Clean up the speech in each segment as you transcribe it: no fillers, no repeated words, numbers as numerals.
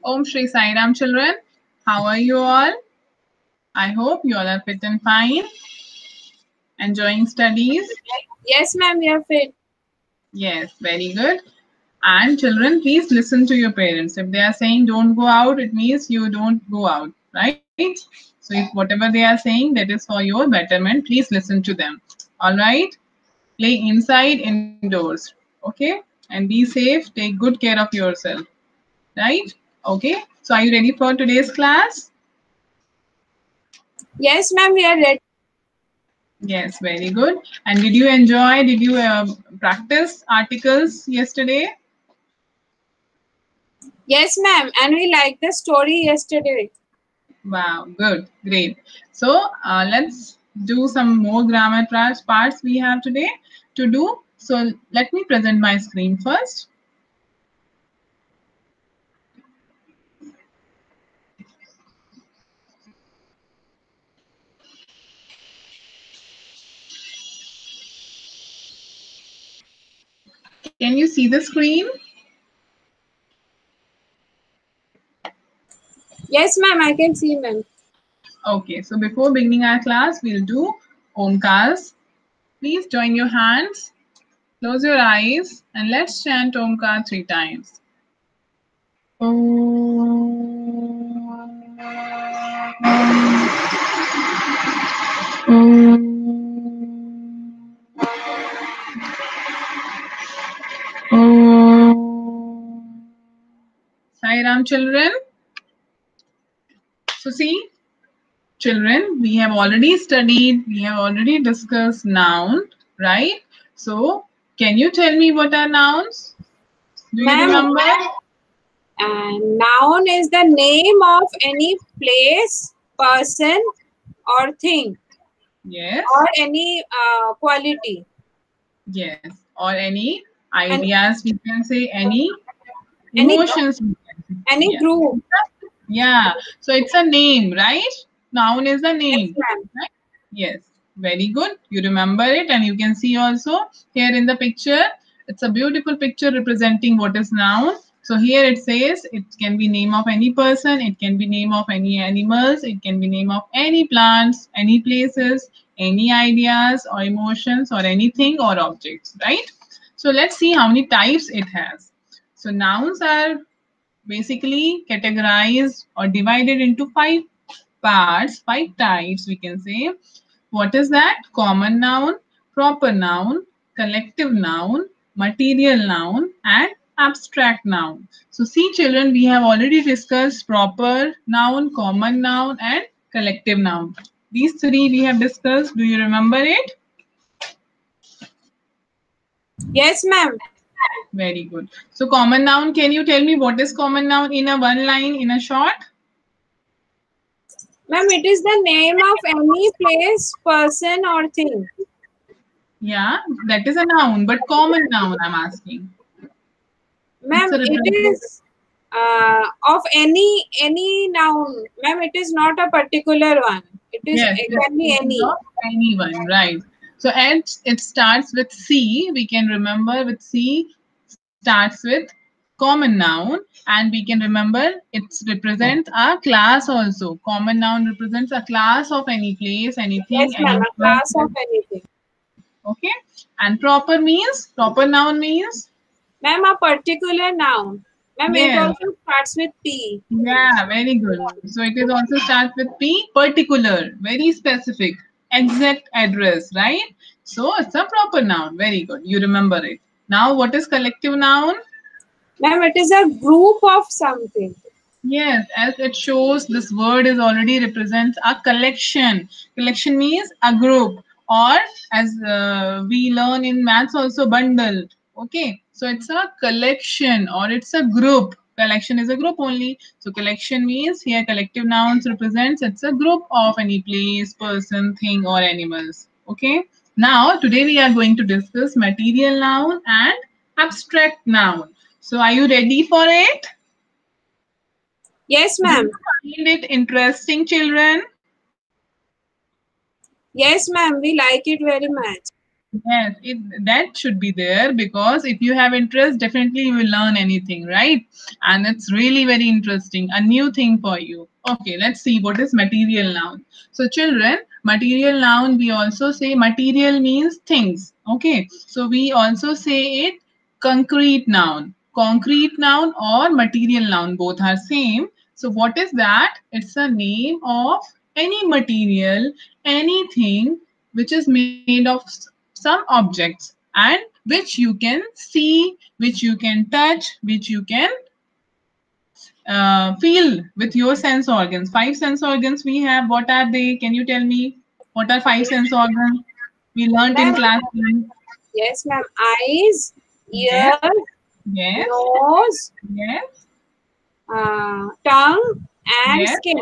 Om Shri Sai Ram, children. How are you all? I hope you all are fit and fine. Enjoying studies? Yes, ma'am, we are fit. Yes, very good. And children, please listen to your parents. If they are saying don't go out, it means you don't go out, right? So if whatever they are saying, that is for your betterment. Please listen to them. All right? Play inside, indoors. Okay? And be safe. Take good care of yourself. Right? Okay? So are you ready for today's class? Yes, ma'am, we are ready. Yes, very good. And did you enjoy? Did you practice articles yesterday? Yes, ma'am, and we liked the story yesterday. Wow, good, great. So let's do some more grammar parts we have today to do. So let me present my screen first. Can you see the screen? Yes, ma'am, I can see, ma'am. Okay, so before beginning our class, we'll do Omkars. Please join your hands, close your eyes, and let's chant Omkar 3 times. Sai Ram, children. So see, children, we have already studied, we have already discussed noun, right? So can you tell me what are nouns? Do you Ma'am, remember? noun is the name of any place, person, or thing, Yes. or any quality. Yes. Or any And ideas, we can say any any emotions. We can say. any Yeah. group. Yeah. So it's a name, right? Noun is a Yes, name. ma'am. Right? Yes. Very good. You remember it, and you can see also here in the picture. It's a beautiful picture representing what is noun. So here it says it can be name of any person, it can be name of any animals, it can be name of any plants, any places, any ideas or emotions or anything or objects, right? So let's see how many types it has. So nouns are basically categorized or divided into 5 parts, 5 types, we can say. What is that? Common noun, proper noun, collective noun, material noun, and abstract noun. So see children, we have already discussed proper noun, common noun, and collective noun. These three we have discussed. Do you remember it? Yes, ma'am. Very good. So common noun, can you tell me what is common noun in a one line, in a short? Ma'am, it is the name of any place, person, or thing. Yeah, that is a noun, but common noun I'm asking. Ma'am, It's a it representation. is of any noun. Ma'am, it is not a particular one. Yes, It yes, can be it is any. of anyone, right? So and it starts with C. We can remember with C starts with common noun, and we can remember it represents a class also. Common noun represents a class of any place, anything, Yes, ma'am, any a class of person. anything. Okay, and proper noun means Ma'am, a particular noun. Ma'am, it yes. also starts with P. Yeah, very good. So it is also starts with P, particular, very specific, exact address, right? So it's a proper noun. Very good. You remember it. Now, what is collective noun? Ma'am, it is a group of something. Yes, as it shows, this word is already represents a collection. Collection means a group, or as we learn in maths, also bundle. Okay, so it's a collection or it's a group. Collection is a group only. So collection means here collective nouns represents it's a group of any place, person, thing, or animals. Okay. Now today we are going to discuss material noun and abstract noun. So are you ready for it? Yes, Do ma'am. you find it interesting, children? Yes, ma'am, we like it very much. Yes, that should be there because if you have interest, definitely you will learn anything, right? And it's really very interesting, a new thing for you. Okay, let's see what is material noun. So, children, material noun, we also say material means things. Okay, so we also say it concrete noun. Concrete noun or material noun, both are same. So, what is that? It's a name of any material, anything which is made of some objects and which you can see, which you can touch, which you can feel with your sense organs. Five sense organs we have. What are they? Can you tell me? What are five sense organs? We learnt in Ma'am, class 1. yes, ma'am. Eyes, Yes, ears, yes, nose, yes, tongue, and yes. skin.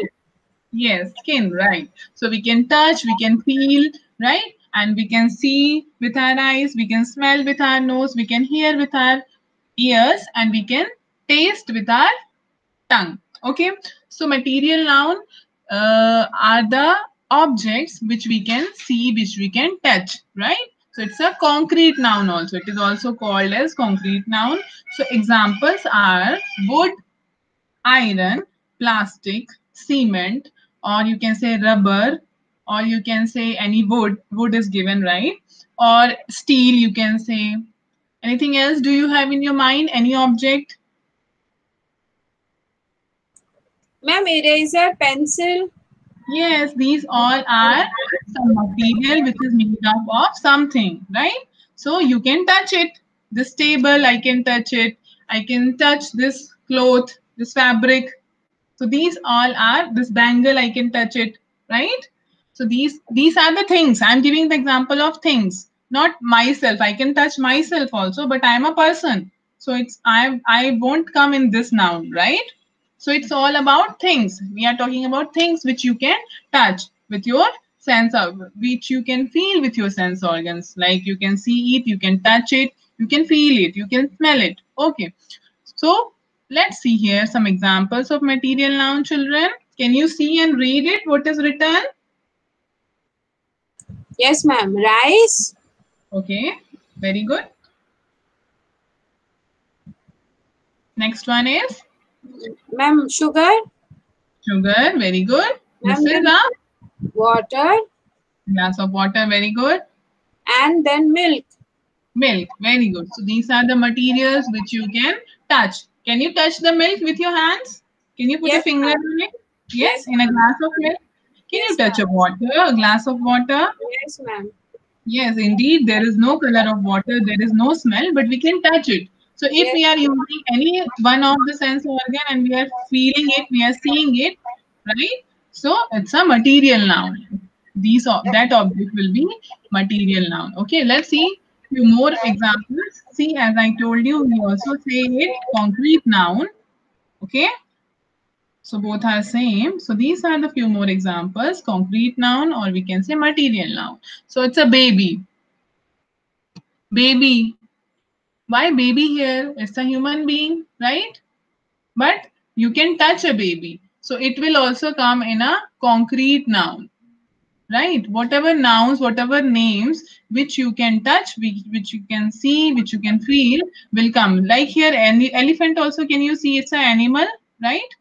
Yes, skin, right. So we can touch, we can feel, right? And we can see with our eyes, we can smell with our nose, we can hear with our ears, and we can taste with our tongue. Okay, so material noun are the objects which we can see, which we can touch, right? So it's a concrete noun also. It is also called as concrete noun. So examples are wood, iron, plastic, cement, or you can say rubber, or you can say any wood. Wood is given, right? Or steel, you can say. Anything else do you have in your mind? Any object? Ma'am, eraser, pencil. Yes, these all are some material which is made up of something, right? So you can touch it. This table, I can touch it. I can touch this cloth, this fabric. So these all are this bangle, I can touch it, right? So these are the things. I'm giving the example of things, not myself. I can touch myself also, but I'm a person. So it's I won't come in this noun, right? So it's all about things. We are talking about things which you can touch with your sense of which you can feel with your sense organs. Like you can see it, you can touch it, you can feel it, you can smell it. Okay. So let's see here some examples of material noun, children. Can you see and read it? What is written? Yes, ma'am. Rice, Okay, very good. Next one is ma'am. Sugar, sugar. Very good. ma'am. This is Then a water, glass of water. Very good. and then milk. Milk. Very good. So these are the materials which you can touch. Can you touch the milk with your hands? Can you put a Yes, finger ma'am. on it? Yes, Yes, in a ma'am. glass of milk. Can you Yes, touch ma'am. a water, a glass of water? Yes, ma'am. Yes, indeed, there is no color of water, there is no smell, but we can touch it. So if Yes, we are using any one of the sense organ and we are feeling it, we are seeing it, right? So it's a material noun. That object will be material noun. Okay, let's see few more examples. See, as I told you, we also say it concrete noun. Okay, so both are same. So these are the few more examples: concrete noun, or we can say material noun. So it's a baby. Baby. Why baby here? It's a human being, right? But you can touch a baby. So it will also come in a concrete noun, right? Whatever nouns, whatever names which you can touch, which you can see, which you can feel will come. Like here, any elephant also, can you see it's an animal, right?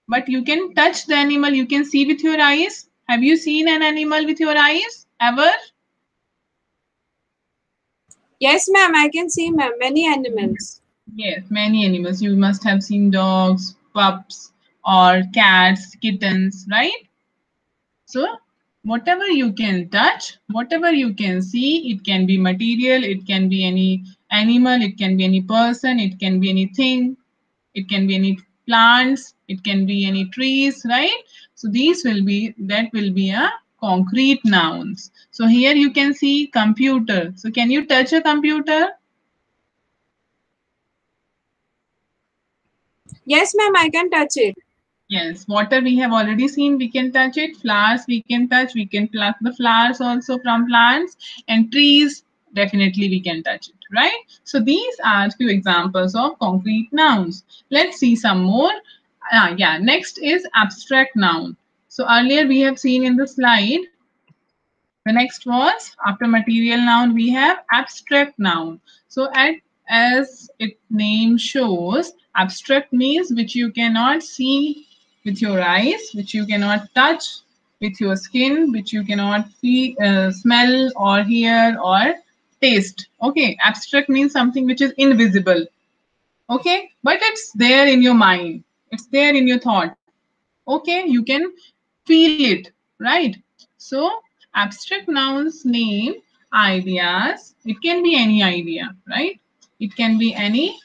But you can touch the animal, you can see with your eyes. Have you seen an animal with your eyes ever? yes, ma'am. I can see, ma'am. Many animals. Yes, many animals. You must have seen dogs, pups, or cats, kittens, right? So, whatever you can touch, whatever you can see, it can be material, it can be any animal, it can be any person, it can be anything, it can be any plants, it can be any trees, right? So, that will be a concrete nouns. So, here you can see computer. So, can you touch a computer? Yes, ma'am. I can touch it. Yes, water we have already seen, we can touch it. Flowers we can touch, we can pluck the flowers also from plants, and trees definitely we can touch it, right? So these are few examples of concrete nouns. Let's see some more. Yeah, next is abstract noun. So earlier we have seen in the slide The next was, after material noun, we have abstract noun. So as its name shows, abstract means which you cannot see with your eyes, which you cannot touch with your skin, which you cannot feel, smell or hear or taste. Okay, abstract means something which is invisible. Okay, but it's there in your mind. It's there in your thought. Okay, you can feel it, right? So abstract nouns name ideas. It can be any idea, right? It can be any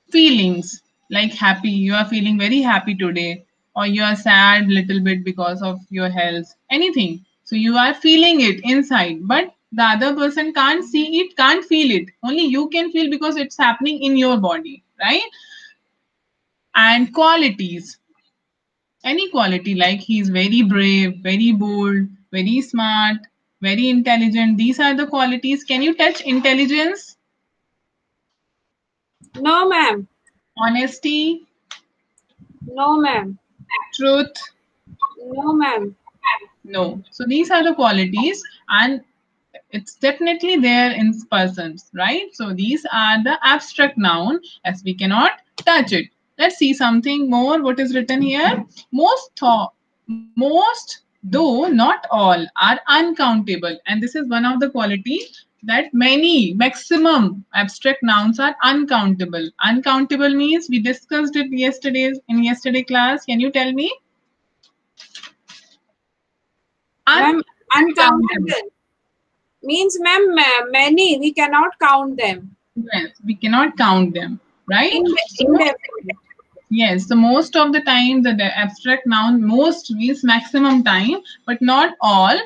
feelings, like happy, you are feeling very happy today, or you are sad little bit because of your health, anything. So you are feeling it inside, but the other person can't see it, can't feel it, only you can feel because it's happening in your body, right? And qualities, any quality, like he's very brave, very bold, very smart, very intelligent. These are the qualities. Can you touch intelligence? No, ma'am. Honesty? No, ma'am. Truth? No, ma'am. No. So these are the qualities, and it's definitely there in persons, right? So these are the abstract noun, as we cannot touch it. Let's see something more. What is written here? Most, though not all, are uncountable, and this is one of the quality, that many, maximum abstract nouns are uncountable. Uncountable means, we discussed it yesterday class. Can you tell me? Ma'am, Uncountable. uncountable means, ma'am, many. We cannot count them. Yes, we cannot count them, right? So Indefinite. yes, so most of the time the abstract noun, most means maximum time, but not all.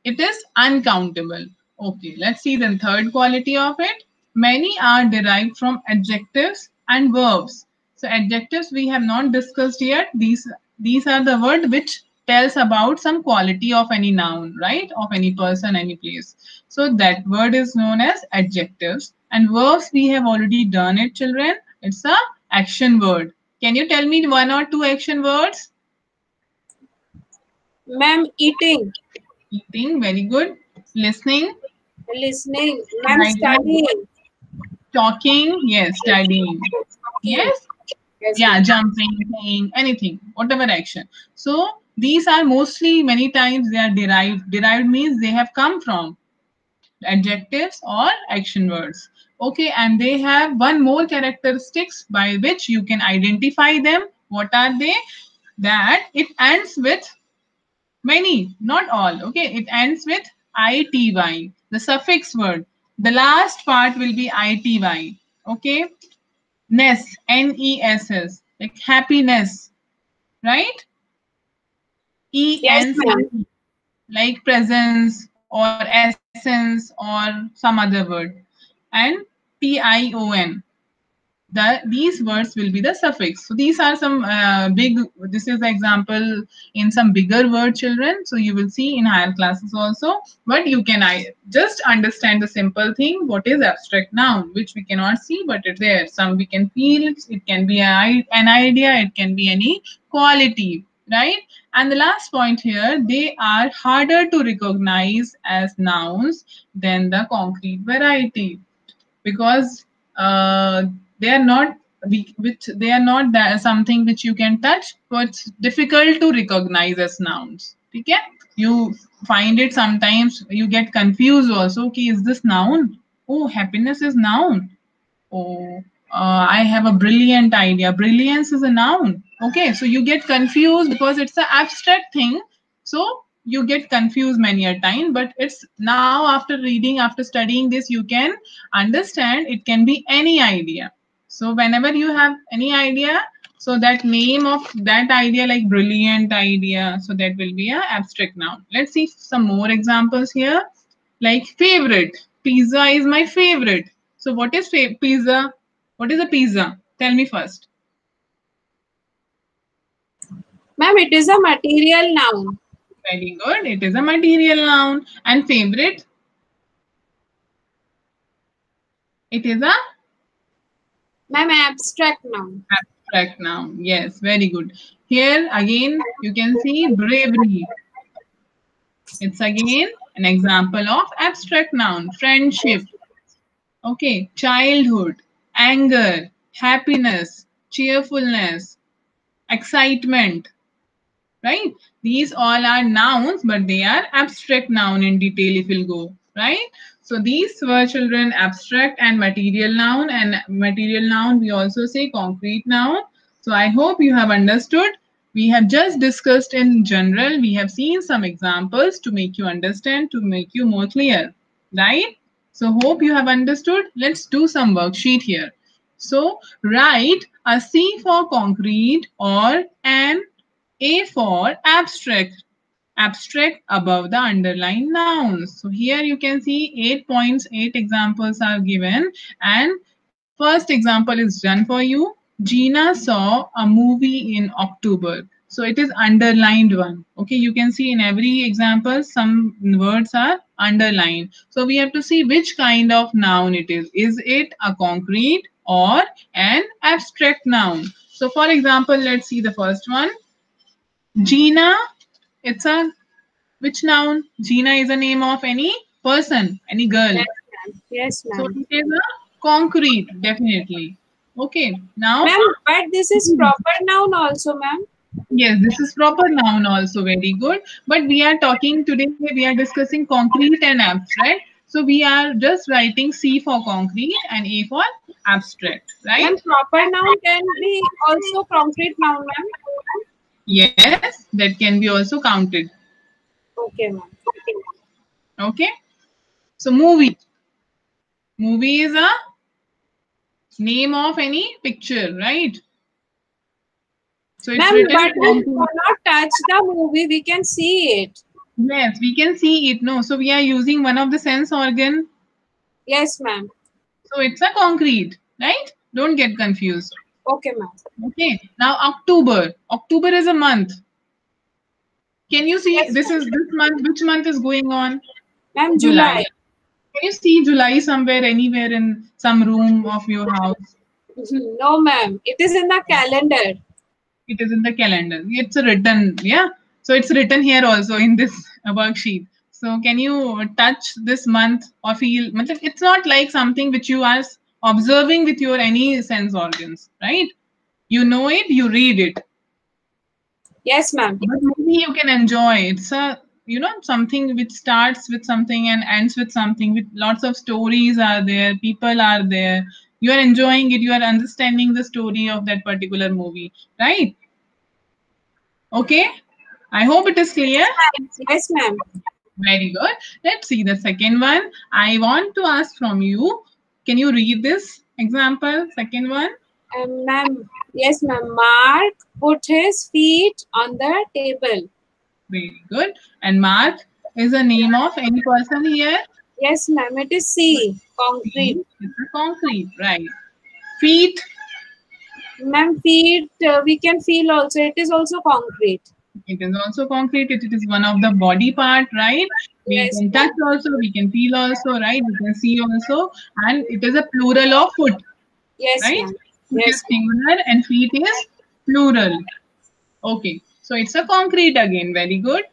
It is uncountable. Okay, let's see the third quality of it. Many are derived from adjectives and verbs. So adjectives we have not discussed yet. These are the word which tells about some quality of any noun, right? Of any person, any place. So that word is known as adjectives. And verbs we have already done it, children. It's a action word. Can you tell me one or two action words? Ma'am, eating. Eating, very good. Listening, Listening. Ma'am, writing, studying. talking, yes, studying. Talking. Yes, Yes, yeah, ma'am. jumping, playing, anything, whatever action. So these are mostly, many times they are derived. Derived means they have come from adjectives or action words. Okay, and they have one more characteristics by which you can identify them. What are they? That it ends with many, not all. Okay, it ends with ity, the suffix word. The last part will be ity. Okay, ness, ness, like happiness, right? Yes, ENC, ma'am. like presence or essence or some other word. And tion, these words will be the suffix. So these are some big, this is the example in some bigger word, children. So you will see in higher classes also, but you can just understand the simple thing, what is abstract noun, which we cannot see, but it's there. Some we can feel it. It can be an idea, it can be any quality, right? And the last point here, they are harder to recognize as nouns than the concrete variety, because uh, they are not which they are not that something which you can touch, but it's difficult to recognize as nouns. Okay, you find it sometimes, you get confused also. Okay, is this noun? Oh, happiness is noun. Oh, I have a brilliant idea. Brilliance is a noun. Okay, so you get confused because it's an abstract thing. So you get confused many a time. But it's now, after reading, after studying this, you can understand it can be any idea. So whenever you have any idea, so that name of that idea, like brilliant idea, so that will be a abstract noun. Let's see some more examples here. Like favorite. Pizza is my favorite. So what is pizza? What is a pizza? Tell me first. Ma'am, it is a material noun. Very good. It is a material noun. And favorite? It is a Ma'am, abstract noun. abstract noun. Yes, very good. Here again, you can see bravery. It's again an example of abstract noun. Friendship, okay, childhood, anger, happiness, cheerfulness, excitement, right? These all are nouns, but they are abstract noun in detail if you'll go, right? So these were, children, abstract and material noun we also say concrete noun. So I hope you have understood. We have just discussed in general. We have seen some examples to make you understand, to make you more clear, right? So hope you have understood. Let's do some worksheet here. So write a C for concrete or an A for abstract. Abstract above the underlined nouns. So here you can see 8 points, 8 examples are given. And first example is done for you. Gina saw a movie in October. So it is underlined one. Okay, you can see in every example some words are underlined. So we have to see which kind of noun it is. Is it a concrete or an abstract noun? So for example, let's see the first one. Gina, it's a which noun? Gina is a name of any person, any girl. Yes, ma'am. Yes, So ma'am. it is a concrete, definitely. Okay, now, Ma'am, but this is proper noun also, ma'am. yes, this is proper noun also, very good. But we are talking today, we are discussing concrete and abstract. So we are just writing C for concrete and A for abstract, right? Ma'am, proper noun can be also concrete noun, ma'am. Yes, that can be also counted. Okay, ma'am. Okay, so movie. Movie is a name of any picture, right? So it's Ma'am, written but we cannot touch the movie. We can see it. yes, we can see it. No, so we are using one of the sense organ. Yes, ma'am. So it's a concrete, right? Don't get confused. Okay, ma'am. Okay. Now October. October is a month. Can you see Yes, this ma'am. is this month? Which month is going on? Ma'am, July. July. Can you see July somewhere, anywhere in some room of your house? No, ma'am. It is in the calendar. It is in the calendar. It's written, yeah. So it's written here also in this worksheet. So can you touch this month or feel? It's not like something which you are observing with your any sense organs, right? You know it, you read it, Yes, ma'am. but maybe you can enjoy. It's a something which starts with something and ends with something. With lots of stories are there, people are there. You are enjoying it. You are understanding the story of that particular movie, right? Okay. I hope it is clear. Yes, ma'am. Very good. Let's see the second one. I want to ask from you. Can you read this example? Second one. Ma'am. Yes, ma'am. Mark put his feet on the table. Very good. And Mark is the name of any person here. Yes, ma'am. It is C. Concrete. It's a concrete, right? Feet. Ma'am, feet, we can feel also. It is also concrete. It is also concrete. It is one of the body part, right? We Yes, can ma'am. touch also. We can feel also, right? We can see also. And it is a plural of foot, Yes, right? ma'am. Foot is Yes, ma'am. singular and feet is plural. Okay, so it's a concrete again. Very good.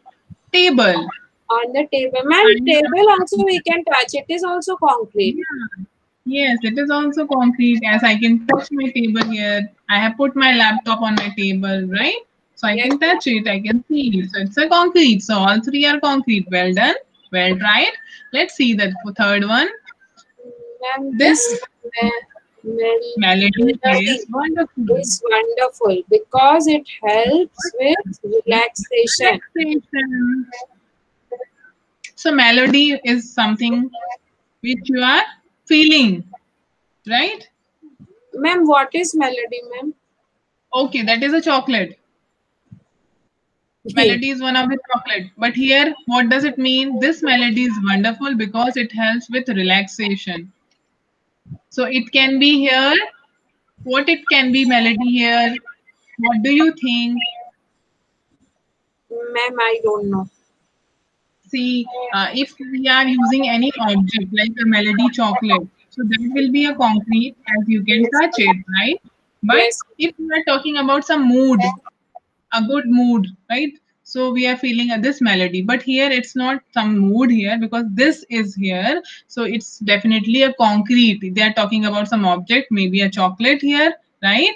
Table. On the table. Ma'am, table also we can touch. It is also concrete. Yeah. Yes, it is also concrete as I can touch my table here. I have put my laptop on my table, right? So I Yes, can touch it, I can see it. So it's a concrete. So all three are concrete. Well done. Well tried. Let's see that third one. ma'am, This this melody melody is wonderful. is wonderful because it helps with relaxation. Relaxation. So melody is something which you are feeling, right? Ma'am, what is melody, ma'am? Okay, that is a chocolate. Melody is one of the chocolate. But here, what does it mean? This melody is wonderful because it helps with relaxation. So it can be here. What it can be melody here? What do you think? Ma'am, I don't know. See, if we are using any object like a melody chocolate, so that will be a concrete as you can Yes, touch it, right? But yes, if we are talking about some mood, a good mood, right? So we are feeling this melody, but here it's not some mood here because this is here. So it's definitely a concrete. They are talking about some object, maybe a chocolate here, right?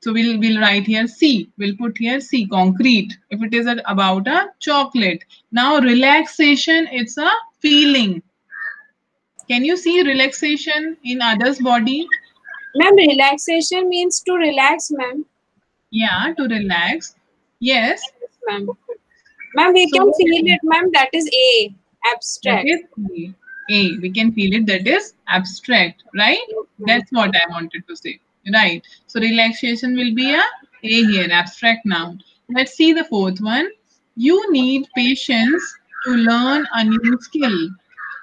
So we'll write here C. We'll put here C, concrete. If it is about a chocolate. Now relaxation, it's a feeling. Can you see relaxation in others' body? Ma'am, relaxation means to relax, ma'am. Yeah, to relax. Yes. Yes, ma'am. Ma'am, we So can feel it, ma'am. That is A, that abstract. is A. A. We can feel it. That is abstract, right? Yes, ma'am. That's what I wanted to say. Right. So relaxation will be a here, abstract noun. Let's see the fourth one. You need patience to learn a new skill.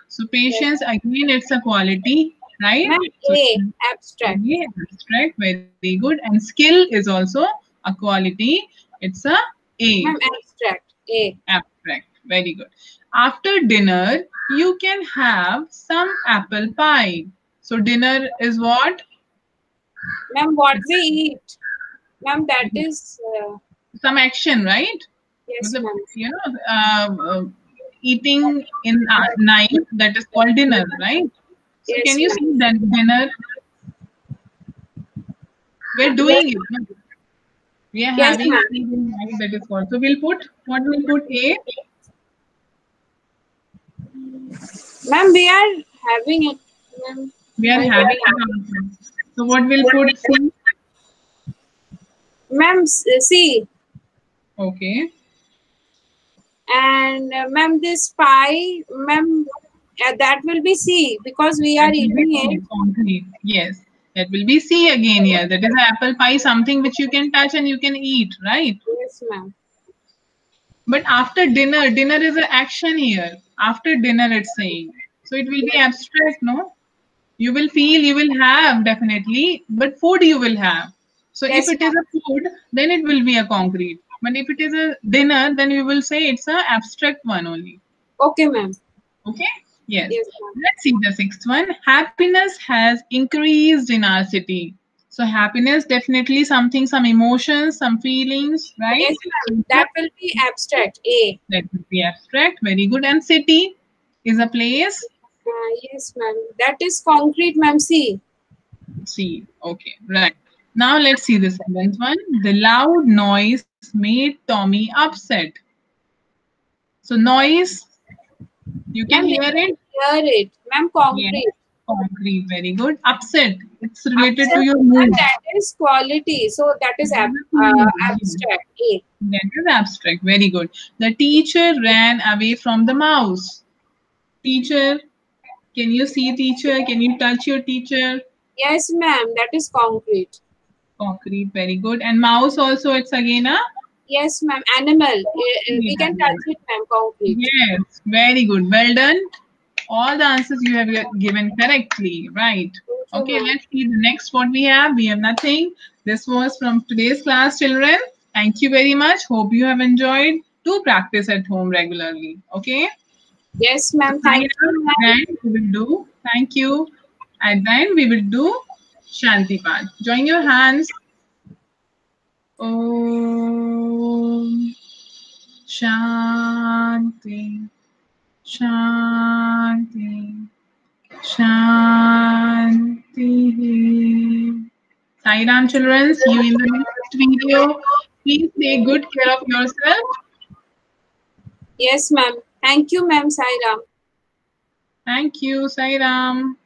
So Yes. patience again, it's a quality, right? Ma'am, So A, abstract. yeah, abstract, very good. And skill is also a quality. It's a A, Ma'am, abstract. A. abstract. Very good. After dinner, you can have some apple pie. So dinner is what? Ma'am, what It's we eat. Ma'am, that is, some action, right? yes, Matlab, ma'am. eating in night, that is called dinner, right? So can Yes, you ma'am. see that dinner? We're Yes, doing it. No? We are yes, having ma'am. food in night, that is called. So we'll put what we'll put A. Ma'am, we are having it. Ma'am, We are we having are it also. So what we'll put C. Ma'am, C. Okay. And ma'am, this pie, ma'am, that will be C because we That are will be eating C, it. concrete. Yes. That will be C again here. That is apple pie, something which you can touch and you can eat, right? Yes, ma'am. But after dinner, dinner is an action here. After dinner, it's saying. So it will be Yes, abstract, no? You will feel, you will have definitely, but food you will have. So if yes, it is ma'am. a food, then it will be a concrete. But if it is a dinner, then you will say it's a abstract one only. Okay, ma'am. Okay? Yes. Yes, ma'am. Let's see the sixth one. Happiness has increased in our city. So happiness definitely something, some emotions, some feelings, right? Yes, So ma'am. That will be abstract. A. that would be abstract. Very good. And city is a place. Yes, ma'am. That is concrete, ma'am. C. C. Okay, right. Now let's see the seventh one. The loud noise made Tommy upset. So noise, you can Ma'am, we hear it. can hear it. Ma'am, Yes. concrete. Concrete. Very good. Upset. It's related to Abstract, your ma'am, mood. that is quality. So that is That abstract. A. is abstract. Very good. The teacher ran away from the mouse. Teacher, can you see teacher? Can you touch your teacher? Yes, ma'am. That is concrete. Concrete. Very good. And mouse also, it's again a Yes, ma'am. Animal. We can animal. touch it, ma'am. Concrete. Yes, very good. Well done. All the answers you have given correctly. Right. Thank you, Okay, ma'am. let's see the next what we have. We have nothing. This was from today's class, children. Thank you very much. Hope you have enjoyed. Do practice at home regularly. Okay. Yes, So ma'am. Thank you, ma'am. then we will do. Thank you. And then we will do Shanti Path. Join your hands. Om Shanti. Shanti. Shanti. Sai Ram, children. See you in the next video. Please take good care of yourself. Yes, ma'am. Thank you, ma'am. Sairam. Thank you, Sai Ram.